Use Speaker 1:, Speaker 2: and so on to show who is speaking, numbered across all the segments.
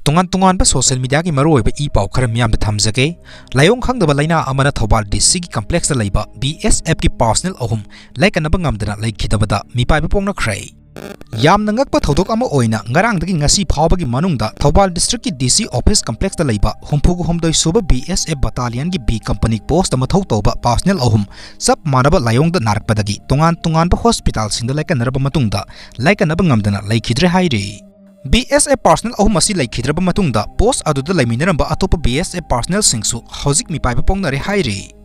Speaker 1: Tungan social media ki maru oiba I pau khara miyam da thamjage layong khangdaba laina amana Thoubal DC ki complex da leiba BSF ki personnel ahum laikanaba ngamdana laikhidabada mipaiba pongna khrai yamna ngakpa thodok ama oina ngarang dagi ngasi phawbagi manungda Thoubal district ki DC office complex da leiba humpugu humdoi suba BSF battalion ki B company post ama thau toba personnel ahum sab manaba layong da narakpadagi tungan ba hospital singda laikanaba matungda laikanaba ngamdana laikhidre hairi BSF personnel ahum asi laikhidraba matungda post aduda laiminaramba atopa BSF personnel singsu hojik mipaiba pongnare hairi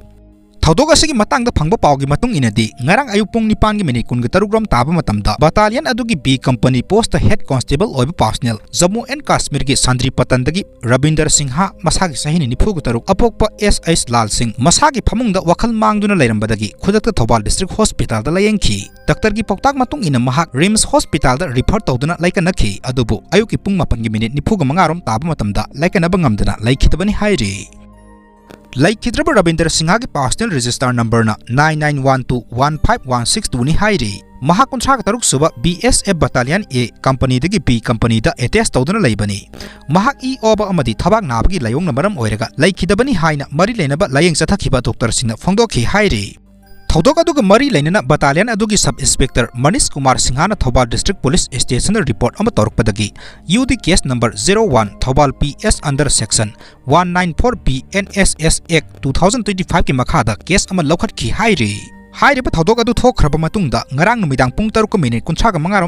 Speaker 1: Thoudok asigi matangda phangba pawgi matung inadi ngarang ayuk pong 9:36 taba matamda battalion adugi B company post head constable oiba personnel Jammu and Kashmir gi Sandri Patandagi Rabinder Singha masagi sahini nifugutaruk apokpa SS Lal Singh masagi phamungda wakhal mangduna lairambadagi khudakta Thoubal district hospital da layengki doctor gi poktak matung ina mahak RIMS hospital da refer tawduna laikanakhi adubu ayuki pung 9:45 taba matamda laikanaba ngamdana laikhitabani hairi Laikhidraba Rabinder Singha ki personnel register number na 99121516 ni hairi mahak kunthak taruk suba BSF battalion A company dagi B company da attest tawduna laibani mahak I oba amadi thabak nabagi layong na maram oiraga laikhidabani haina mari leinaba layeng chathakiba doctor singna phongdokhi hairi Thoudok aduga mari lainana battalion adugi sub inspector Manish Kumar Singhana Thoubal district police station report ama torukpadagi UD case number 01 Thoubal PS under section 194B NSS Act 2025 ki makhada case ama lokhatkhi hairi Hairiba Thoudok adu thokhraba matungda ngarang numidang pung 3:35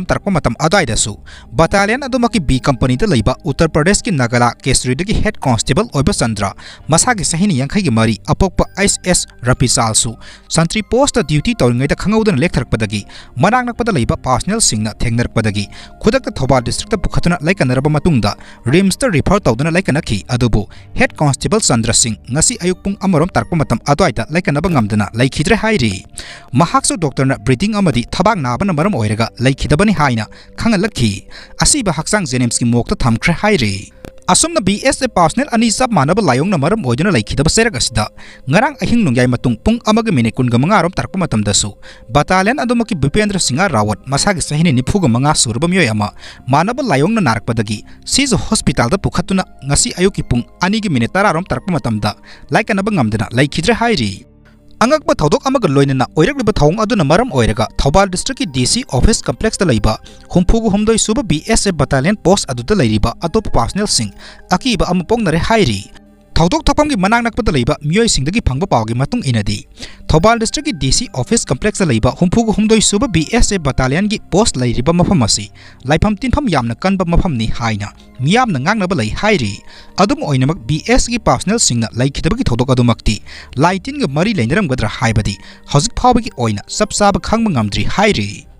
Speaker 1: tarkpa matam adaidasu battalion adumaki B company da leiba Uttar Pradesh ki Nagala Kesri dagi head constable oiba Chandra masagi sahini yankhai gi mari apokpa SS Rapisalsu santri post duty tawringai da khangaudan lektharkpadagi manang nakpada leiba personnel singna thengnarakpadagi khudakta Thoubal district da pukhatuna laikanaraba matungda RIMS da refer tawduna laikanakhi adubu head constable Chandra Singh ngasi ayuk pung amarom tarkpa matam adaida laikanaba ngamdana laikhidre hairi mahaksu doctor na breathing amadi thabak nabana maram oiraga laikhidabani haina khangalakhi asiba haksang jenems ki mokta thamkhre hairi asumna BSF personnel ani sab manaba layong na maram oiduna laikhidaba serak asida ngarang ahing nungyai matung pung 1:45 tarkpa matamdasu battalion adumaki Bipendra Singha Rawat masagi sahini nifuga manga surba myoy ama manaba layong na narakpadagi sizu hospital da pukhatuna ngasi ayuki pung 2:10 tarkpa matamda laikanaba ngamdana laikhidre hairi Angakba Thoudok amaga loinana oiragliba thawng aduna maram oiraga Thoubal district ki DC office complex da leiba humpugu humdoi suba BSF battalion post aduda leiriba atop personnel sing akiba amupongnare hairi Thoudok thapam gi manang nakpada leiba myoi singdagi phangba pawgi matung inadi Thoubal district ki DC office complex da leiba humpugu humdoi suba BSF battalion gi post leiriba mafam asi laifam tinpham yamna kanba mafam ni haina miyamna ngangnaba lei hairi adum oinamak BS gi personnel singna laikhidabagi Thoudok adumakti laitin ga mari leinaram gadra haibadi hojik phawbagi oina sabsaba khangba ngamdri hairi